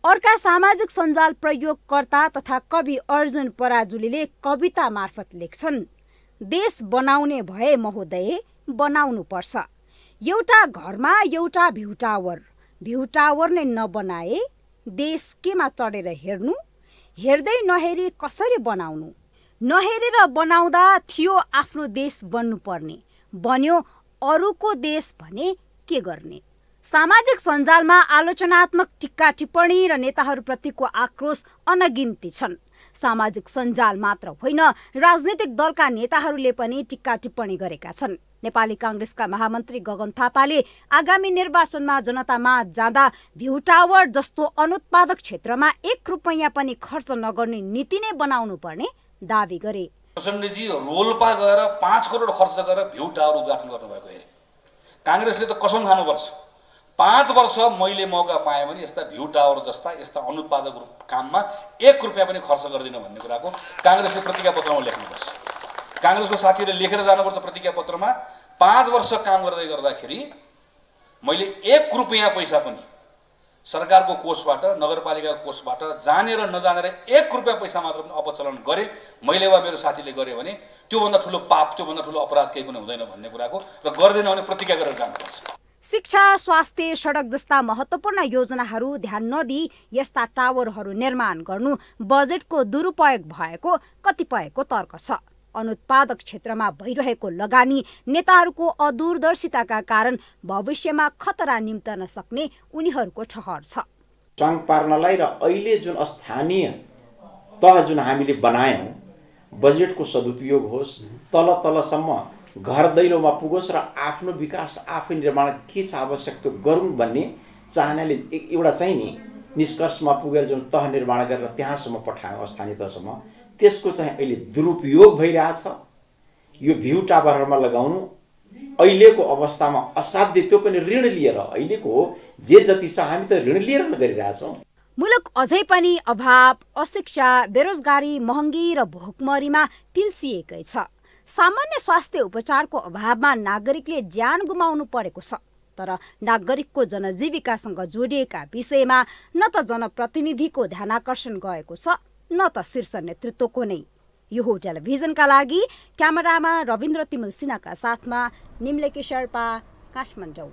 अर्का सामाजिक सञ्जाल प्रयोगकर्ता तथा कवि अर्जुन पराजुलीले कविता मार्फत लेख्छन्, देश बनाउने भए महोदय बनाउनु पर्छ। एउटा घरमा एउटा भ्यू टावर नै नबनाए देश केमा चढेर हेर्नु, हेर्दै नहेरी कसरी बनाउनु। नहेरेर बनाउँदा थियो आफ्नो देश बन्नुपर्ने, बन्यो अरूको देश भने के गर्ने। सामाजिक सञ्जालमा आलोचनात्मक टिक्का टिप्पणी र नेताहरूप्रतिको आक्रोश अनगिन्ती छन्। सामाजिक सञ्जाल मात्र होइन, राजनीतिक दलका नेताहरूले पनि टिक्का टिप्पणी गरेका छन्। नेपाली कांग्रेसका महामन्त्री गगन थापाले आगामी निर्वाचनमा जनतामा जाँदा भ्यू टावर जस्तो अनुत्पादक क्षेत्रमा 1 रुपैयाँ पनि खर्च नगर्ने नीति नै बनाउनु पर्ने दावी गरे। प्रचण्डजी रोल्पा गएर 5 करोड खर्च गरेर भ्यू टावर उद्घाटन गर्नुभएको हेरे। कांग्रेसले त कसम खानुपर्छ, 5 वर्ष मैले मौका पाएँ भने यस्ता भ्यू टावर जस्ता यस्ता अनुत्पादक काममा 1 रुपैयाँ पनि खर्च गर्दिन भन्ने कुराको कांग्रेसले प्रतिज्ञा पत्रमा लेख्नुपर्छ। कांग्रेसको साथीहरूले लेखेर जानुपर्छ प्रतिज्ञा पत्रमा, 5 वर्ष काम गर्दाखेरि मैले 1 रुपैयाँ पैसा पनि सरकारको कोषबाट, नगरपालिकाको कोषबाट जानेर नजानेर 1 रुपैयाँ पैसा मात्र पनि अपचलन गरे मैले वा मेरो साथीले गरे भने त्योभन्दा ठुलो पाप, त्योभन्दा ठुलो अपराध केही पनि हुँदैन भन्ने कुराको र गर्दैन भने प्रतिज्ञा गरेर जानुपर्छ। शिक्षा, स्वास्थ्य, सडक जस्ता महत्त्वपूर्ण योजनाहरू ध्यान नदिई यस्ता टावरहरू निर्माण गर्नु बजेटको दुरुपयोग भएको कतिपयको तर्क छ। अनुत्पादक क्षेत्रमा भइरहेको लगानी नेताहरूको अदूरदर्शिताका कारण भविष्यमा खतरा निम्तन सक्ने उनीहरूको ठहर छ। स्वाङ पार्नलाई र अहिले जुन स्थानीय तह जुन हामीले बनायौँ, बजेटको सदुपयोग होस्, तल तलसम्म घर दैलोमा पुगोस् र आफ्नो विकास आफै निर्माण के छ आवश्यक त्यो गरौँ भन्ने चाहनाले एउटा चाहिँ नि निष्कर्षमा पुगेर जुन तह निर्माण गरेर त्यहाँसम्म पठायौँ स्थानीय तहसम्म, त्यसको चाहिँ अहिले दुरुपयोग भइरहेछ। यो भ्यू टावरहरूमा लगाउनु अहिलेको अवस्थामा असाध्य, त्यो पनि ऋण लिएर। अहिलेको जे जति छ हामी त ऋण लिएर गरिरहेछौँ। मुलुक अझै पनि अभाव, अशिक्षा, बेरोजगारी, महँगी र भोकमरीमा पिल्सिएकै छ। सामान्य स्वास्थ्य उपचारको अभावमा नागरिकले ज्यान गुमाउनु परेको छ। तर नागरिकको जनजीविकासँग जोडिएका विषयमा न त जनप्रतिनिधिको ध्यानाकर्षण गएको छ न त शीर्ष नेतृत्वको नै। यो हो टेलिभिजनका लागि क्यामेरामा रविन्द्र तिमल सिन्हाका साथमा निम्लेकी शेर्पा, काठमाडौँ।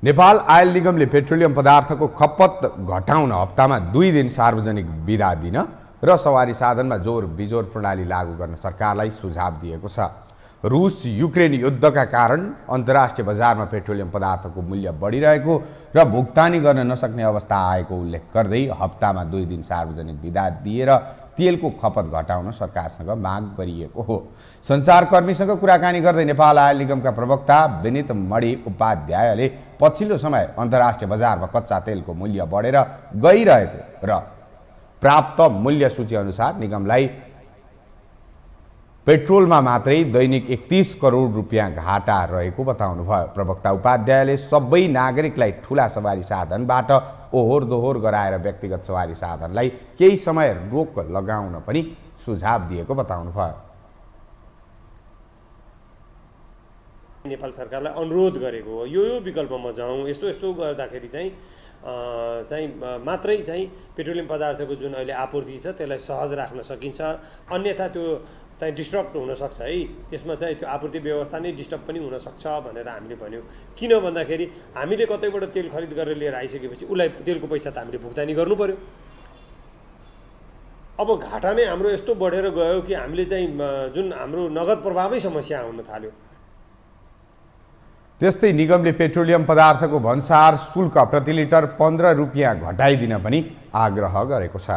नेपाल आयल निगमले पेट्रोलियम पदार्थको खपत घटाउन हप्तामा 2 दिन सार्वजनिक बिदा दिन र सवारी साधनमा जोर बिजोर प्रणाली लागू गर्न सरकारलाई सुझाव दिएको छ। रुस युक्रेन युद्धका कारण अन्तर्राष्ट्रिय बजारमा पेट्रोलियम पदार्थको मूल्य बढिरहेको र भुक्तानी गर्न नसक्ने अवस्था आएको उल्लेख गर्दै हप्तामा 2 दिन सार्वजनिक बिदा दिएर तेलको खपत घटाउन सरकारसँग माग गरिएको हो। सञ्चारकर्मीसँग कुराकानी गर्दै नेपाल आयल निगमका प्रवक्ता विनित मणि उपाध्यायले पछिल्लो समय अन्तर्राष्ट्रिय बजारमा कच्चा तेलको मूल्य बढेर गइरहेको र प्राप्त मूल्य सूची अनुसार निगमलाई पेट्रोलमा मात्रै दैनिक 31 करोड रुपियाँ घाटा रहेको बताउनुभयो। प्रवक्ता उपाध्यायले सबै नागरिकलाई ठूला सवारी साधनबाट ओहोर दोहोर गराएर व्यक्तिगत सवारी साधनलाई केही समय रोक लगाउन पनि सुझाव दिएको बताउनुभयो। नेपाल सरकारलाई अनुरोध गरेको हो यो विकल्पमा जाउँ, यस्तो गर्दाखेरि चाहिँ मात्रै चाहिँ पेट्रोलियम पदार्थको जुन अहिले आपूर्ति छ त्यसलाई सहज राख्न सकिन्छ, अन्यथा त्यो चाहिँ डिस्टर्ब हुनसक्छ है, त्यसमा चाहिँ त्यो आपूर्ति व्यवस्था नै डिस्टर्ब पनि हुनसक्छ भनेर हामीले भन्यौँ। किन भन्दाखेरि हामीले कतैबाट तेल खरिद गरेर लिएर आइसकेपछि उसलाई तेलको पैसा त हामीले भुक्तानी गर्नु पर्यो। अब घाटा नै हाम्रो यस्तो बढेर गयो कि हामीले चाहिँ जुन हाम्रो नगद प्रवाहमै समस्या आउन थाल्यो। त्यस्तै निगमले पेट्रोलियम पदार्थको भन्सार शुल्क प्रति लिटर 15 रुपियाँ घटाइदिन पनि आग्रह गरेको छ।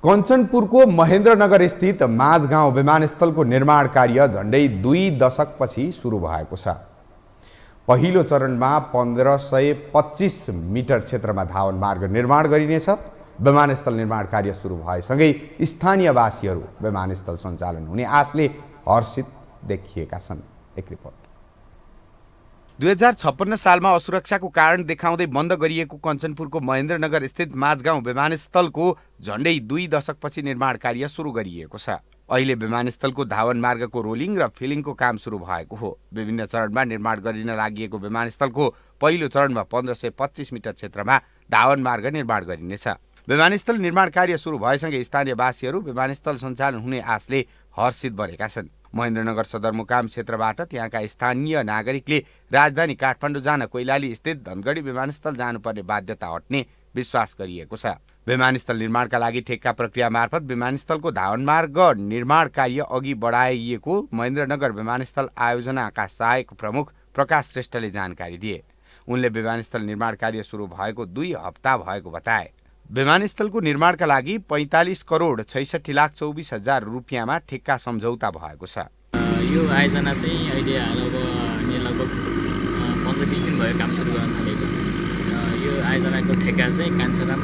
कञ्चनपुरको महेन्द्रनगर स्थित माझगाउँ विमानस्थलको निर्माण कार्य झण्डै 2 दशकपछि सुरु भएको छ। पहिलो चरणमा 1525 मिटर क्षेत्रमा धावन मार्ग निर्माण गरिनेछ। विमानस्थल निर्माण कार्य सुरु भएसँगै स्थानीयवासीहरू विमानस्थल सञ्चालन हुने आशले हर्षित देखिएका छन्। एक रिपोर्ट। 2056 सालमा असुरक्षाको कारण देखाउँदै बन्द गरिएको कञ्चनपुरको महेन्द्रनगर स्थित माझगाउँ विमानस्थलको झण्डै 2 दशकपछि निर्माण कार्य सुरु गरिएको छ। अहिले विमानस्थलको धावन मार्गको रोलिङ र फिलिङको काम सुरु भएको हो। विभिन्न चरणमा निर्माण गरिन लागि विमानस्थलको पहिलो चरणमा 1525 मिटर क्षेत्रमा धावन मार्ग निर्माण गरिनेछ। विमानस्थल निर्माण कार्य सुरु भएसँगै स्थानीयवासीहरू विमानस्थल सञ्चालन हुने आशले हर्षित बनेका छन्। महेन्द्रनगर सदरमुकाम क्षेत्रबाट त्यहाँका स्थानीय नागरिकले राजधानी काठमाडौँ जान कैलाली स्थित धनगढी विमानस्थल जानुपर्ने बाध्यता हट्ने विश्वास गरिएको छ। विमानस्थल निर्माणका लागि ठेक्का प्रक्रिया मार्फत विमानस्थलको धावन मार्ग निर्माण कार्य अघि बढाइएको महेन्द्रनगर विमानस्थल आयोजनाका सहायक प्रमुख प्रकाश श्रेष्ठले जानकारी दिए। उनले विमानस्थल निर्माण कार्य सुरु भएको 2 हप्ता भएको बताए। विमानस्थलको निर्माणका लागि 45 करोड 66 लाख 24 हजार रुपियाँमा ठेक्का सम्झौता भएको छ। यो आयोजना चाहिँ अहिले लगभग 15-20 दिन भयो काम सुरु गर्न थालेको। यो आयोजनाको ठेक्का चाहिँ कान्छाराम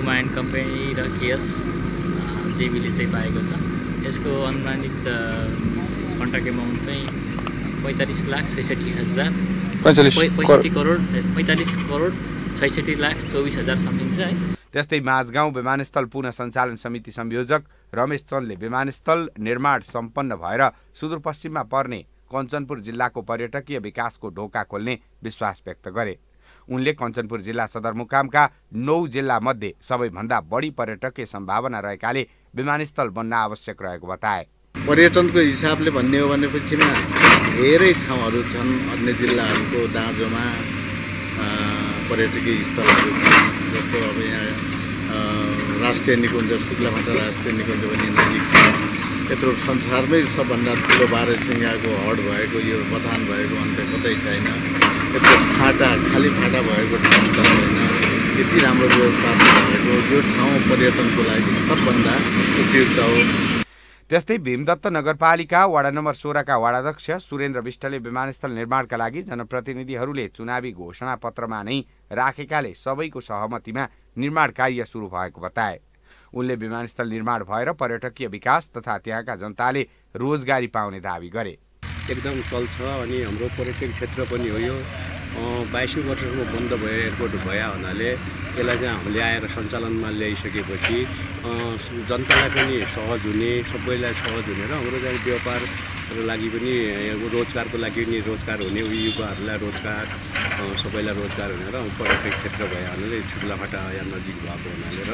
उमायन कम्पनी र केएस जेबीले चाहिँ पाएको छ। यसको अनुमानित कन्ट्र्याक्ट एमाउन्ट चाहिँ 45 लाख 66 हजार 45 करोड 66 लाख 24 हजार समथिङ छ है। त्यस्तै माझगाउँ विमानस्थल पुनः सञ्चालन समिति संयोजक रमेश चन्दले विमानस्थल निर्माण सम्पन्न भएर सुदूरपश्चिममा पर्ने कञ्चनपुर जिल्लाको पर्यटकीय विकासको ढोका खोल्ने विश्वास व्यक्त गरे। उनले कञ्चनपुर जिल्ला सदरमुकामका 9 जिल्ला मध्ये सबैभन्दा बढी पर्यटकीय सम्भावना रहेकाले विमानस्थल बन्न आवश्यक रहेको बताए। पर्यटनको हिसाबले भन्ने हो भनेपछि धेरै ठाउँहरू छन्, अन्य जिल्लाहरूको दाँजोमा पर्यटकीय स्थलहरू छन्। जस्तो अब यहाँ राष्ट्रिय निकुञ्ज शुक्लामाता राष्ट्रिय निकुञ्ज पनि नजिक छ। यत्रो संसारमै सबभन्दा ठुलो बाह्रसिङ्गाको हड भएको यो बथान भएको अन्त्य कतै छैन। यत्रो खाली फाटा भएको ठाउँ त छैन। यति राम्रो व्यवस्थापन भएको यो ठाउँ पर्यटनको लागि सबभन्दा उपयुक्त हो। त्यस्तै भीमदत्त नगरपालिका वडा नम्बर 16 का वडाध्यक्ष सुरेन्द्र विष्टले विमानस्थल निर्माणका लागि जनप्रतिनिधिहरूले चुनावी घोषणा पत्रमा नै राखेकाले सबैको सहमतिमा निर्माण कार्य सुरु भएको बताए। उनले विमानस्थल निर्माण भएर पर्यटकीय विकास तथा त्यहाँका जनताले रोजगारी पाउने दावी गरे। एकदम चल्छ अनि हाम्रो पर्यटक क्षेत्र पनि हो। यो 22 वर्षसम्म बन्द भयो एयरपोर्ट भए हुनाले यसलाई चाहिँ हामीले आएर सञ्चालनमा ल्याइसकेपछि जनतालाई पनि सहज हुने, सबैलाई सहज हुने र हाम्रो चाहिँ व्यापारको लागि पनि रोजगारको लागि पनि रोजगार हुने, युवाहरूलाई रोजगार सबैलाई रोजगार हुने र पर्यटक क्षेत्र भए हुनाले शुक्लाफाटा यहाँ नजिक भएको हुनाले र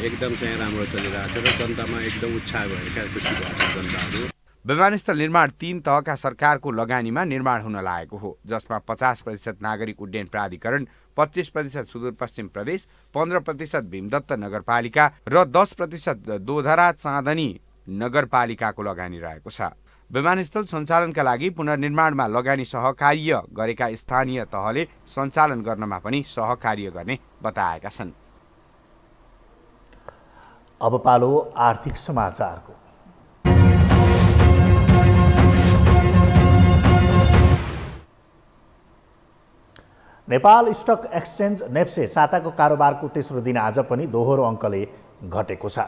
एकदम चाहिँ राम्रो चलिरहेको छ र जनतामा एकदम उत्साह भएर खुसी भएको छ जनताहरू। विमानस्थल निर्माण 3 तहका सरकारको लगानीमा निर्माण हुन लागेको हो, जसमा 50% नागरिक उड्डयन प्राधिकरण, 25% सुदूरपश्चिम प्रदेश, 15% भीमदत्त नगरपालिका र 10% दोधरा चाँदनी नगरपालिकाको लगानी रहेको छ। विमानस्थल सञ्चालनका लागि पुनर्निर्माणमा लगानी सहकार्य गरेका स्थानीय तहले सञ्चालन गर्नमा पनि सहकार्य गर्ने बताएका छन्। अब पालो आर्थिक समाचारको। नेपाल स्टक एक्सचेन्ज नेप्से साताको कारोबारको तेस्रो दिन आज पनि दोहोरो अङ्कले घटेको छ।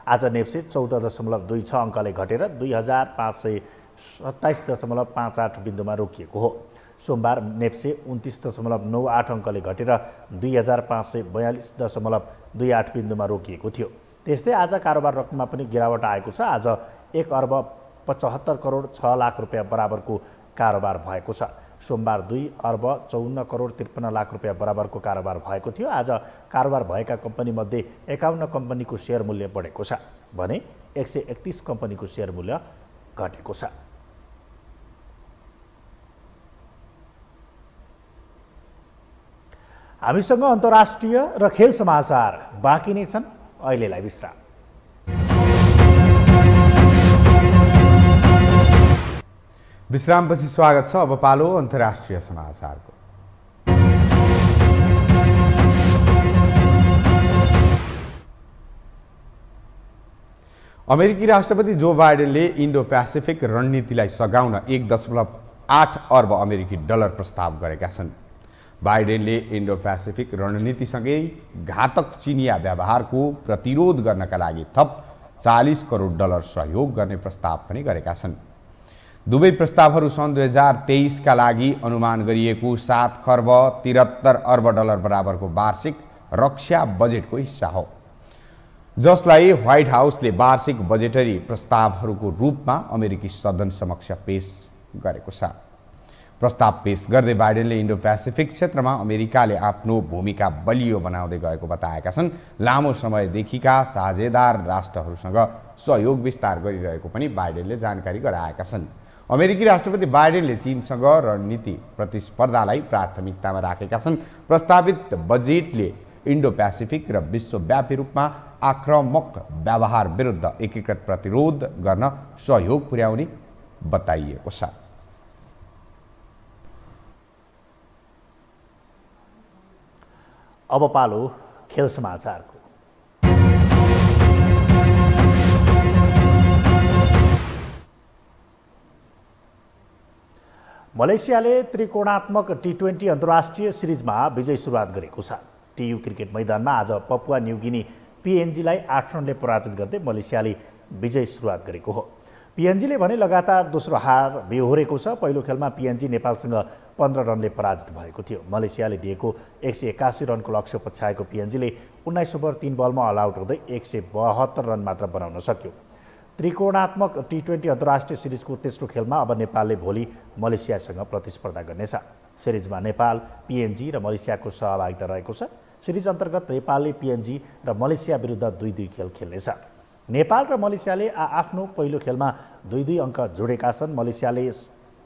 आज नेप्से 14.26 अङ्कले घटेर 2527.58 बिन्दुमा रोकिएको हो। सोमबार नेप्से 29.98 अङ्कले घटेर 2542.28 बिन्दुमा रोकिएको थियो। त्यस्तै आज कारोबार रकममा पनि गिरावट आएको छ। आज 1 अर्ब 75 करोड 6 लाख रुपियाँ बराबरको कारोबार भएको छ। सोमबार 2 अर्ब 54 करोड 53 लाख रुपियाँ बराबरको कारोबार भएको थियो। आज कारोबार भएका कम्पनीमध्ये 51 कम्पनीको सेयर मूल्य बढेको छ भने 131 कम्पनीको सेयर मूल्य घटेको छ। हामीसँग अन्तर्राष्ट्रिय र खेल समाचार बाँकी नै छन्। अहिलेलाई विश्राम। विश्रामपछि स्वागत छ। अब पालो अन्तर्राष्ट्रिय समाचारको। अमेरिकी राष्ट्रपति जो बाइडेनले इन्डो पेसिफिक रणनीतिलाई सघाउन 1.8 अर्ब अमेरिकी डलर प्रस्ताव गरेका छन्। बाइडेनले इन्डो पेसिफिक रणनीतिसँगै घातक चिनिया व्यवहारको प्रतिरोध गर्नका लागि थप 40 करोड डलर सहयोग गर्ने प्रस्ताव पनि गरेका छन्। दुवै प्रस्तावहरू सन् 2023 का लागि अनुमान गरिएको 7 खर्ब 73 अर्ब डलर बराबरको वार्षिक रक्षा बजेटको हिस्सा हो, जसलाई व्हाइट हाउसले वार्षिक बजेटरी प्रस्तावहरूको रूपमा अमेरिकी सदन समक्ष पेश गरेको छ। प्रस्ताव पेश गर्दै बाइडेनले इन्डो पेसिफिक क्षेत्रमा अमेरिकाले आफ्नो भूमिका बलियो बनाउँदै गएको बताएका छन्। लामो समयदेखिका साझेदार राष्ट्रहरूसँग सहयोग विस्तार गरिरहेको पनि बाइडेनले जानकारी गराएका छन्। अमेरिकी राष्ट्रपति बाइडेनले चीनसँग रणनीति प्रतिस्पर्धालाई प्राथमिकतामा राखेका छन्। प्रस्तावित बजेटले इन्डो पेसिफिक र विश्वव्यापी रूपमा आक्रामक व्यवहार विरुद्ध एकीकृत प्रतिरोध गर्न सहयोग पुर्याउने बताइएको छ। अब पालो खेल समाचारको। मलेसियाले त्रिकोणात्मक टी20 अन्तर्राष्ट्रिय सिरिजमा विजय सुरुवात गरेको छ। टियु क्रिकेट मैदानमा आज पपुवा न्युगिनी पिएनजीलाई 8 रनले पराजित गर्दै मलेसियाले विजय सुरुवात गरेको हो। पिएनजीले भने लगातार दोस्रो हार बेहोरेको छ। पहिलो खेलमा पिएनजी नेपालसँग 15 रनले पराजित भएको थियो। मलेसियाले दिएको 181 रनको लक्ष्य पछ्याएको पिएनजीले 19 ओभर 3 बलमा अल आउट हुँदै 172 रन मात्र बनाउन सक्यो। त्रिकोणात्मक टी20 अन्तर्राष्ट्रिय सिरिजको तेस्रो खेलमा अब नेपालले भोलि मलेसियासँग प्रतिस्पर्धा गर्नेछ। सिरिजमा नेपाल, पिएनजी र मलेसियाको सहभागिता रहेको छ। सिरिज अन्तर्गत नेपालले पिएनजी र मलेसिया विरुद्ध 2-2 खेल खेल्नेछ। नेपाल र मलेसियाले आफ्नो पहिलो खेलमा 2-2 अङ्क जोडेका छन्।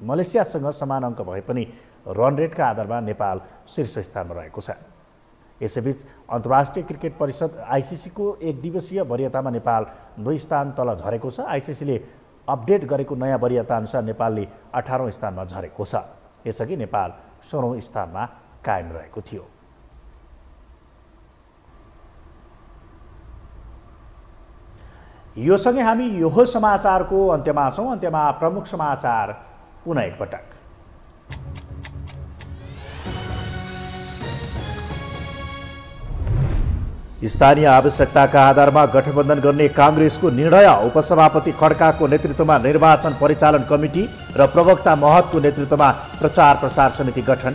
मलेसियासँग समान अङ्क भए पनि रन रेटका आधारमा नेपाल शीर्ष स्थानमा रहेको छ। यसैबीच अन्तर्राष्ट्रिय क्रिकेट परिषद आइसिसीको 1 दिवसीय वरियतामा नेपाल 2 स्थान तल झरेको छ। आइसिसीले अपडेट गरेको नयाँ वरियता अनुसार नेपालले 18औं स्थानमा झरेको छ। यसअघि नेपाल 16औं स्थानमा कायम रहेको थियो। यो सँगै हामी यो समाचारको अन्त्यमा छौँ। अन्त्यमा प्रमुख समाचार पुनः एकपटक। स्थानीय आवश्यकताका आधारमा गठबन्धन गर्ने काङ्ग्रेसको निर्णय। उपसभापति खड्काको नेतृत्वमा निर्वाचन परिचालन कमिटी र प्रवक्ता महतको नेतृत्वमा प्रचार प्रसार समिति गठन।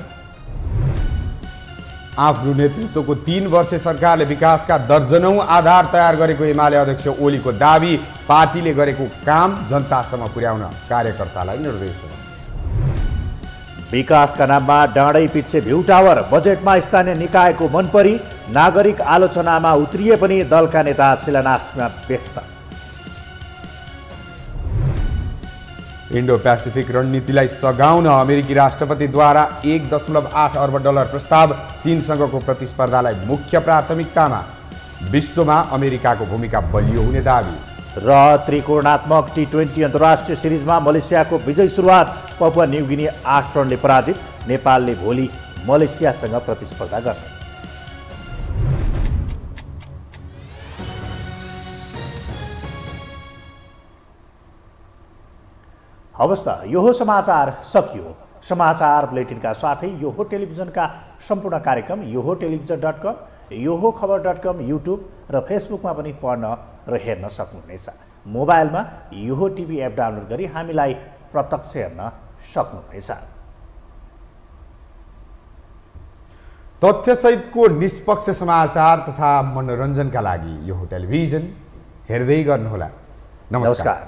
आफ्नो नेतृत्वको 3 वर्षे सरकारले विकासका दर्जनौं आधार तयार गरेको एमाले अध्यक्ष ओलीको दाबी। पार्टीले गरेको काम जनतासम्म पुर्याउन कार्यकर्तालाई निर्देशन। विकासका नाममा डाँडै पिच्छे भ्यू टावर। बजेटमा स्थानीय निकायको मनपरी। नागरिक आलोचनामा उत्रिए पनि दलका नेता शिलान्यासमा व्यस्त। इन्डो पेसिफिक रणनीतिलाई सघाउन अमेरिकी राष्ट्रपतिद्वारा $1.8 अर्ब प्रस्ताव, चीनसँगको प्रतिस्पर्धालाई मुख्य प्राथमिकतामा, विश्वमा अमेरिकाको भूमिका बलियो हुने दावी। र त्रिकोणात्मक T20 अन्तर्राष्ट्रिय सिरिजमा मलेसियाको विजय सुरुवात, पपुवा न्युगिनी 8 रनले पराजित, नेपालले भोलि मलेसियासँग प्रतिस्पर्धा गर्ने। हवस् त यो हो समाचार सकियो। समाचार बुलेटिनका साथै यो हो टेलिभिजनका सम्पूर्ण कार्यक्रम यो हो टेलिभिजन.com, यो हो खबर.com, युट्युब र फेसबुकमा पनि पढ्न र हेर्न सक्नुहुनेछ। मोबाइलमा यो हो टिभी एप डाउनलोड गरी हामीलाई प्रत्यक्ष हेर्न सक्नुहुनेछ। तथ्यसहितको निष्पक्ष समाचार तथा मनोरञ्जनका लागि यो हो टेलिभिजन हेर्दै गर्नुहोला। नमस्कार।